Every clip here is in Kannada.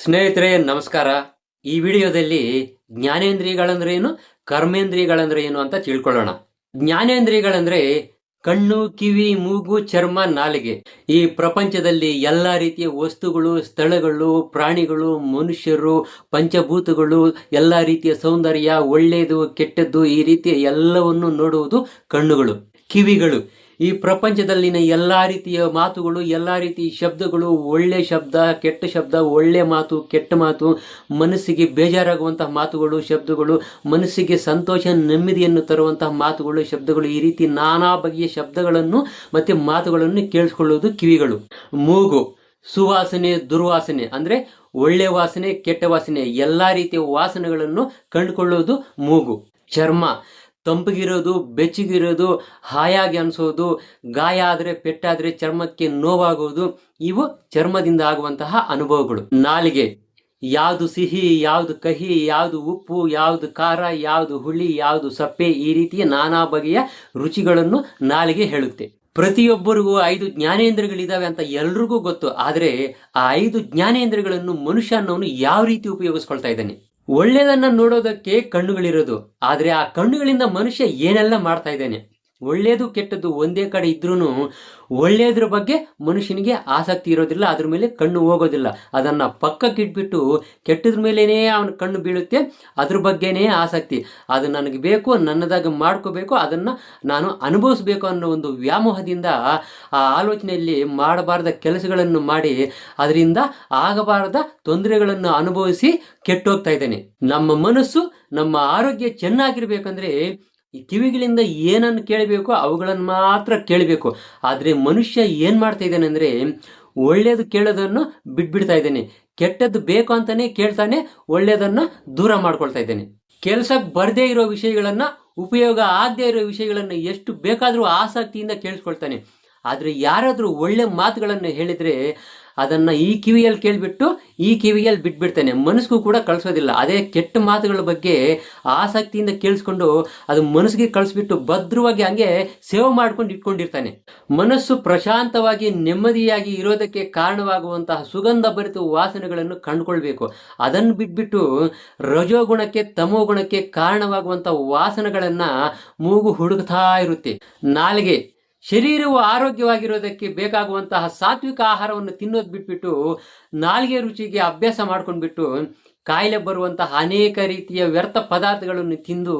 ಸ್ನೇಹಿತರೆ ನಮಸ್ಕಾರ. ಈ ವಿಡಿಯೋದಲ್ಲಿ ಜ್ಞಾನೇಂದ್ರಿಯಗಳಂದ್ರೆ ಏನು, ಕರ್ಮೇಂದ್ರಿಯಗಳಂದ್ರೆ ಏನು ಅಂತ ತಿಳ್ಕೊಳ್ಳೋಣ. ಜ್ಞಾನೇಂದ್ರಿಯಗಳಂದ್ರೆ ಕಣ್ಣು, ಕಿವಿ, ಮೂಗು, ಚರ್ಮ, ನಾಲಿಗೆ. ಈ ಪ್ರಪಂಚದಲ್ಲಿ ಎಲ್ಲಾ ರೀತಿಯ ವಸ್ತುಗಳು, ಸ್ಥಳಗಳು, ಪ್ರಾಣಿಗಳು, ಮನುಷ್ಯರು, ಪಂಚಭೂತಗಳು, ಎಲ್ಲಾ ರೀತಿಯ ಸೌಂದರ್ಯ, ಒಳ್ಳೆಯದು ಕೆಟ್ಟದ್ದು, ಈ ರೀತಿಯ ಎಲ್ಲವನ್ನು ನೋಡುವುದು ಕಣ್ಣುಗಳು. ಕಿವಿಗಳು ಈ ಪ್ರಪಂಚದಲ್ಲಿನ ಎಲ್ಲಾ ರೀತಿಯ ಮಾತುಗಳು, ಎಲ್ಲಾ ರೀತಿಯ ಶಬ್ದಗಳು, ಒಳ್ಳೆ ಶಬ್ದ, ಕೆಟ್ಟ ಶಬ್ದ, ಒಳ್ಳೆ ಮಾತು, ಕೆಟ್ಟ ಮಾತು, ಮನಸ್ಸಿಗೆ ಬೇಜಾರಾಗುವಂತಹ ಮಾತುಗಳು, ಶಬ್ದಗಳು, ಮನಸ್ಸಿಗೆ ಸಂತೋಷ, ನೆಮ್ಮದಿಯನ್ನು ತರುವಂತಹ ಮಾತುಗಳು, ಶಬ್ದಗಳು, ಈ ರೀತಿ ನಾನಾ ಬಗೆಯ ಶಬ್ದಗಳನ್ನು ಮತ್ತೆ ಮಾತುಗಳನ್ನು ಕೇಳಿಸ್ಕೊಳ್ಳುವುದು ಕಿವಿಗಳು. ಮೂಗು ಸುವಾಸನೆ, ದುರ್ವಾಸನೆ ಅಂದ್ರೆ ಒಳ್ಳೆ ವಾಸನೆ, ಕೆಟ್ಟ ವಾಸನೆ, ಎಲ್ಲಾ ರೀತಿಯ ವಾಸನೆಗಳನ್ನು ಕಂಡುಕೊಳ್ಳುವುದು ಮೂಗು. ಚರ್ಮ ತಂಪಗಿರೋದು, ಬೆಚ್ಚಗಿರೋದು, ಹಾಯಾಗಿ ಅನಿಸೋದು, ಗಾಯ ಆದರೆ, ಪೆಟ್ಟಾದ್ರೆ ಚರ್ಮಕ್ಕೆ ನೋವಾಗುವುದು, ಇವು ಚರ್ಮದಿಂದ ಆಗುವಂತಹ ಅನುಭವಗಳು. ನಾಲಿಗೆ ಯಾವುದು ಸಿಹಿ, ಯಾವುದು ಕಹಿ, ಯಾವುದು ಉಪ್ಪು, ಯಾವುದು ಖಾರ, ಯಾವುದು ಹುಳಿ, ಯಾವುದು ಸಪ್ಪೆ, ಈ ರೀತಿಯ ನಾನಾ ಬಗೆಯ ರುಚಿಗಳನ್ನು ನಾಲಿಗೆ ಹೇಳುತ್ತೆ. ಪ್ರತಿಯೊಬ್ಬರಿಗೂ 5 ಜ್ಞಾನೇಂದ್ರಿಯಗಳಿದಾವೆ ಅಂತ ಎಲ್ರಿಗೂ ಗೊತ್ತು. ಆದರೆ ಆ 5 ಜ್ಞಾನೇಂದ್ರಿಯಗಳನ್ನು ಮನುಷ್ಯ ಅನ್ನೋನು ಯಾವ ರೀತಿ ಉಪಯೋಗಿಸ್ಕೊಳ್ತಾ ಇದ್ದಾನೆ? ಒಳ್ಳೆಯದನ್ನ ನೋಡೋದಕ್ಕೆ ಕಣ್ಣುಗಳಿರೋದು, ಆದ್ರೆ ಆ ಕಣ್ಣುಗಳಿಂದ ಮನುಷ್ಯ ಏನೆಲ್ಲ ಮಾಡ್ತಾ ಇದ್ದಾನೆ? ಒಳ್ಳೇದು ಕೆಟ್ಟದ್ದು ಒಂದೇ ಕಡೆ ಇದ್ರೂ ಒಳ್ಳೆಯದ್ರ ಬಗ್ಗೆ ಮನುಷ್ಯನಿಗೆ ಆಸಕ್ತಿ ಇರೋದಿಲ್ಲ, ಅದ್ರ ಮೇಲೆ ಕಣ್ಣು ಹೋಗೋದಿಲ್ಲ. ಅದನ್ನ ಪಕ್ಕಕ್ಕೆ ಇಟ್ಬಿಟ್ಟು ಕೆಟ್ಟದ್ರ ಮೇಲೇನೇ ಅವನ ಕಣ್ಣು ಬೀಳುತ್ತೆ, ಅದ್ರ ಬಗ್ಗೆನೇ ಆಸಕ್ತಿ. ಅದು ನನಗೆ ಬೇಕು, ನನ್ನದಾಗ ಮಾಡ್ಕೋಬೇಕು, ಅದನ್ನ ನಾನು ಅನುಭವಿಸ್ಬೇಕು ಅನ್ನೋ ಒಂದು ವ್ಯಾಮೋಹದಿಂದ ಆ ಆಲೋಚನೆಯಲ್ಲಿ ಮಾಡಬಾರದ ಕೆಲಸಗಳನ್ನು ಮಾಡಿ ಅದರಿಂದ ಆಗಬಾರದ ತೊಂದರೆಗಳನ್ನು ಅನುಭವಿಸಿ ಕೆಟ್ಟೋಗ್ತಾ ಇದ್ದಾನೆ. ನಮ್ಮ ಮನಸ್ಸು, ನಮ್ಮ ಆರೋಗ್ಯ ಚೆನ್ನಾಗಿರ್ಬೇಕಂದ್ರೆ ಈ ಕಿವಿಗಳಿಂದ ಏನನ್ನು ಕೇಳಬೇಕು ಅವುಗಳನ್ನು ಮಾತ್ರ ಕೇಳಬೇಕು. ಆದ್ರೆ ಮನುಷ್ಯ ಏನ್ ಮಾಡ್ತಾ ಇದ್ದಾನೆ ಅಂದ್ರೆ ಒಳ್ಳೇದು ಕೇಳೋದನ್ನು ಬಿಟ್ಬಿಡ್ತಾ ಇದ್ದಾನೆ, ಕೆಟ್ಟದ್ದು ಬೇಕು ಅಂತಾನೆ ಕೇಳ್ತಾನೆ, ಒಳ್ಳೇದನ್ನ ದೂರ ಮಾಡ್ಕೊಳ್ತಾ ಇದ್ದಾನೆ. ಕೆಲ್ಸಕ್ಕೆ ಬರ್ದೇ ಇರೋ ವಿಷಯಗಳನ್ನ, ಉಪಯೋಗ ಆಗದೆ ಇರೋ ವಿಷಯಗಳನ್ನ ಎಷ್ಟು ಬೇಕಾದ್ರೂ ಆಸಕ್ತಿಯಿಂದ ಕೇಳಿಸ್ಕೊಳ್ತಾನೆ. ಆದ್ರೆ ಯಾರಾದ್ರೂ ಒಳ್ಳೆ ಮಾತುಗಳನ್ನು ಹೇಳಿದ್ರೆ ಅದನ್ನ ಈ ಕಿವಿಯಲ್ಲಿ ಕೇಳ್ಬಿಟ್ಟು ಈ ಕಿವಿಯಲ್ಲಿ ಬಿಟ್ಬಿಡ್ತಾನೆ, ಮನಸ್ಸಿಗೂ ಕೂಡ ಕಳಿಸೋದಿಲ್ಲ. ಅದೇ ಕೆಟ್ಟ ಮಾತುಗಳ ಬಗ್ಗೆ ಆಸಕ್ತಿಯಿಂದ ಕೇಳಿಸ್ಕೊಂಡು ಅದು ಮನಸ್ಸಿಗೆ ಕಳಿಸ್ಬಿಟ್ಟು ಭದ್ರವಾಗಿ ಹಂಗೆ ಸೇವ್ ಮಾಡ್ಕೊಂಡು ಇಟ್ಕೊಂಡಿರ್ತಾನೆ. ಮನಸ್ಸು ಪ್ರಶಾಂತವಾಗಿ ನೆಮ್ಮದಿಯಾಗಿ ಇರೋದಕ್ಕೆ ಕಾರಣವಾಗುವಂತಹ ಸುಗಂಧ ಭರಿತ ವಾಸನೆಗಳನ್ನು ಕಂಡುಕೊಳ್ಬೇಕು. ಅದನ್ನು ಬಿಟ್ಬಿಟ್ಟು ರಜೋಗುಣಕ್ಕೆ, ತಮೋಗುಣಕ್ಕೆ ಕಾರಣವಾಗುವಂತಹ ವಾಸನೆಗಳನ್ನ ಮೂಗು ಹುಡುಕ್ತಾ ಇರುತ್ತೆ. ನಾಲಿಗೆ ಶರೀರವು ಆರೋಗ್ಯವಾಗಿರೋದಕ್ಕೆ ಬೇಕಾಗುವಂತಹ ಸಾತ್ವಿಕ ಆಹಾರವನ್ನು ತಿನ್ನೋದು ಬಿಟ್ಬಿಟ್ಟು ನಾಲಿಗೆ ರುಚಿಗೆ ಅಭ್ಯಾಸ ಮಾಡ್ಕೊಂಡ್ಬಿಟ್ಟು ಕಾಯಿಲೆ ಬರುವಂತಹ ಅನೇಕ ರೀತಿಯ ವ್ಯರ್ಥ ಪದಾರ್ಥಗಳನ್ನು ತಿಂದು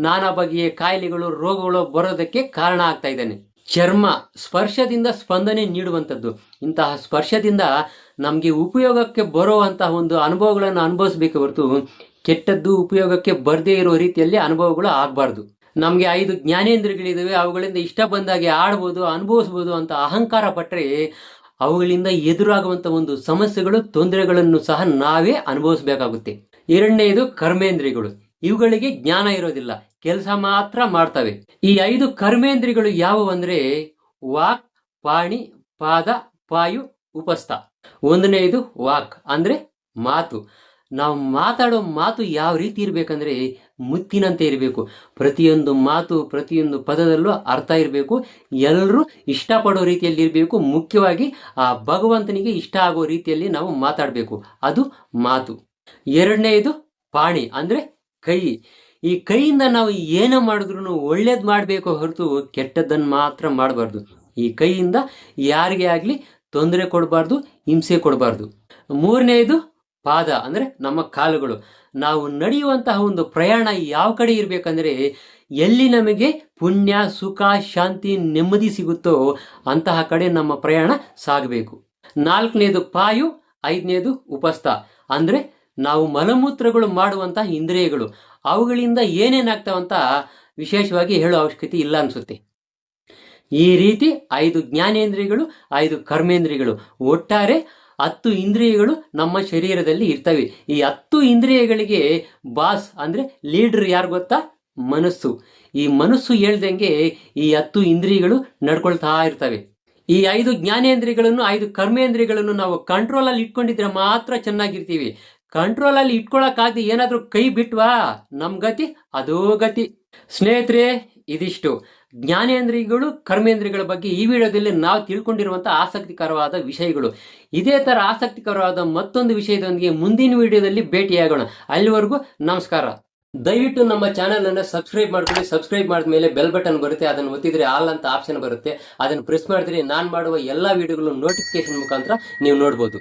ನಾನಾ ಬಗೆಯ ಕಾಯಿಲೆಗಳು, ರೋಗಗಳು ಬರೋದಕ್ಕೆ ಕಾರಣ ಆಗ್ತಾ ಇದ್ದಾನೆ. ಚರ್ಮ ಸ್ಪರ್ಶದಿಂದ ಸ್ಪಂದನೆ ನೀಡುವಂಥದ್ದು. ಇಂತಹ ಸ್ಪರ್ಶದಿಂದ ನಮಗೆ ಉಪಯೋಗಕ್ಕೆ ಬರುವಂತಹ ಒಂದು ಅನುಭವಗಳನ್ನು ಅನುಭವಿಸ್ಬೇಕು ಹೊರತು ಕೆಟ್ಟದ್ದು ಉಪಯೋಗಕ್ಕೆ ಬರದೇ ಇರೋ ರೀತಿಯಲ್ಲಿ ಅನುಭವಗಳು ಆಗಬಾರ್ದು. ನಮ್ಗೆ 5 ಜ್ಞಾನೇಂದ್ರಿಯಗಳಿದಾವೆ, ಅವುಗಳಿಂದ ಇಷ್ಟ ಬಂದಾಗೆ ಆಡ್ಬೋದು, ಅನುಭವಿಸ್ಬೋದು ಅಂತ ಅಹಂಕಾರ ಪಟ್ಟರೆ ಅವುಗಳಿಂದ ಎದುರಾಗುವಂತ ಒಂದು ಸಮಸ್ಯೆಗಳು, ತೊಂದರೆಗಳನ್ನು ಸಹ ನಾವೇ ಅನುಭವಿಸ್ಬೇಕಾಗುತ್ತೆ. ಎರಡನೆಯದು ಕರ್ಮೇಂದ್ರಿಯಗಳು. ಇವುಗಳಿಗೆ ಜ್ಞಾನ ಇರೋದಿಲ್ಲ, ಕೆಲಸ ಮಾತ್ರ ಮಾಡ್ತವೆ. ಈ 5 ಕರ್ಮೇಂದ್ರಿಯಗಳು ಯಾವುವು ಅಂದ್ರೆ ವಾಕ್, ಪಾಣಿ, ಪಾದ, ಪಾಯು, ಉಪಸ್ಥ. ಒಂದನೆಯದು ವಾಕ್ ಅಂದ್ರೆ ಮಾತು. ನಾವು ಮಾತಾಡೋ ಮಾತು ಯಾವ ರೀತಿ ಇರ್ಬೇಕಂದ್ರೆ ಮುತ್ತಿನಂತೆ ಇರಬೇಕು. ಪ್ರತಿಯೊಂದು ಮಾತು, ಪ್ರತಿಯೊಂದು ಪದದಲ್ಲೂ ಅರ್ಥ ಇರಬೇಕು, ಎಲ್ಲರೂ ಇಷ್ಟಪಡೋ ರೀತಿಯಲ್ಲಿ ಇರಬೇಕು. ಮುಖ್ಯವಾಗಿ ಆ ಭಗವಂತನಿಗೆ ಇಷ್ಟ ಆಗೋ ರೀತಿಯಲ್ಲಿ ನಾವು ಮಾತಾಡಬೇಕು, ಅದು ಮಾತು. ಎರಡನೆಯದು ಪಾಣಿ ಅಂದ್ರೆ ಕೈ. ಈ ಕೈಯಿಂದ ನಾವು ಏನ ಮಾಡಿದ್ರು ಒಳ್ಳೇದು ಮಾಡಬೇಕು ಹೊರತು ಕೆಟ್ಟದ್ದನ್ನು ಮಾತ್ರ ಮಾಡಬಾರ್ದು. ಈ ಕೈಯಿಂದ ಯಾರಿಗೆ ಆಗ್ಲಿ ತೊಂದರೆ ಕೊಡಬಾರ್ದು, ಹಿಂಸೆ ಕೊಡಬಾರ್ದು. ಮೂರನೆಯದು ಪಾದ ಅಂದ್ರೆ ನಮ್ಮ ಕಾಲುಗಳು. ನಾವು ನಡೆಯುವಂತಹ ಒಂದು ಪ್ರಯಾಣ ಯಾವ ಕಡೆ ಇರ್ಬೇಕಂದ್ರೆ ಎಲ್ಲಿ ನಮಗೆ ಪುಣ್ಯ, ಸುಖ, ಶಾಂತಿ, ನೆಮ್ಮದಿ ಸಿಗುತ್ತೋ ಅಂತಹ ಕಡೆ ನಮ್ಮ ಪ್ರಯಾಣ ಸಾಗಬೇಕು. ನಾಲ್ಕನೇದು ಪಾಯು, ಐದನೇದು ಉಪಸ್ಥ ಅಂದ್ರೆ ನಾವು ಮಲಮೂತ್ರಗಳು ಮಾಡುವಂತಹ ಇಂದ್ರಿಯಗಳು. ಅವುಗಳಿಂದ ಏನೇನಾಗ್ತಾವಂತ ವಿಶೇಷವಾಗಿ ಹೇಳೋ ಅವಶ್ಯಕತೆ ಇಲ್ಲ ಅನ್ಸುತ್ತೆ. ಈ ರೀತಿ 5 ಜ್ಞಾನೇಂದ್ರಿಯಗಳು, 5 ಕರ್ಮೇಂದ್ರಿಯಗಳು, ಒಟ್ಟಾರೆ 10 ಇಂದ್ರಿಯಗಳು ನಮ್ಮ ಶರೀರದಲ್ಲಿ ಇರ್ತವೆ. ಈ 10 ಇಂದ್ರಿಯಗಳಿಗೆ ಬಾಸ್ ಅಂದ್ರೆ ಲೀಡರ್ ಯಾರು ಗೊತ್ತಾ? ಮನಸ್ಸು. ಈ ಮನಸ್ಸು ಹೇಳ್ದಂಗೆ ಈ 10 ಇಂದ್ರಿಯಗಳು ನಡ್ಕೊಳ್ತಾ ಇರ್ತವೆ. ಈ 5 ಜ್ಞಾನೇಂದ್ರಿಯಗಳನ್ನು, 5 ಕರ್ಮೇಂದ್ರಿಯಗಳನ್ನು ನಾವು ಕಂಟ್ರೋಲ್ ಅಲ್ಲಿ ಇಟ್ಕೊಂಡಿದ್ರೆ ಮಾತ್ರ ಚೆನ್ನಾಗಿರ್ತೀವಿ. ಕಂಟ್ರೋಲ್ ಅಲ್ಲಿ ಇಟ್ಕೊಳಕ್ಕಾಗದೆ ಏನಾದ್ರೂ ಕೈ ಬಿಟ್ವಾ ನಮ್ ಗತಿ ಅದೋ ಗತಿ. ಸ್ನೇಹಿತರೆ, ಇದಿಷ್ಟು. ಜ್ಞಾನೇಂದ್ರಿಯಗಳು ಕರ್ಮೇಂದ್ರಿಯಗಳ ಬಗ್ಗೆ ಈ ವಿಡಿಯೋದಲ್ಲಿ ನಾವು ತಿಳ್ಕೊಂಡಿರುವಂತಹ ಆಸಕ್ತಿಕರವಾದ ವಿಷಯಗಳು. ಇದೇ ತರ ಆಸಕ್ತಿಕರವಾದ ಮತ್ತೊಂದು ವಿಷಯದೊಂದಿಗೆ ಮುಂದಿನ ವಿಡಿಯೋದಲ್ಲಿ ಭೇಟಿಯಾಗೋಣ. ಅಲ್ಲಿವರೆಗೂ ನಮಸ್ಕಾರ. ದಯವಿಟ್ಟು ನಮ್ಮ ಚಾನೆಲ್ ಅನ್ನು ಸಬ್ಸ್ಕ್ರೈಬ್ ಮಾಡ್ಕೊಳ್ಳಿ. ಸಬ್ಸ್ಕ್ರೈಬ್ ಮಾಡಿದ್ಮೇಲೆ ಬೆಲ್ ಬಟನ್ ಬರುತ್ತೆ, ಅದನ್ನು ಒತ್ತಿದ್ರೆ ಆಲ್ ಅಂತ ಆಪ್ಷನ್ ಬರುತ್ತೆ. ಅದನ್ನು ಪ್ರೆಸ್ ಮಾಡಿದ್ರೆ ನಾನು ಮಾಡುವ ಎಲ್ಲಾ ವಿಡಿಯೋಗಳು ನೋಟಿಫಿಕೇಶನ್ ಮುಖಾಂತರ ನೀವು ನೋಡ್ಬೋದು.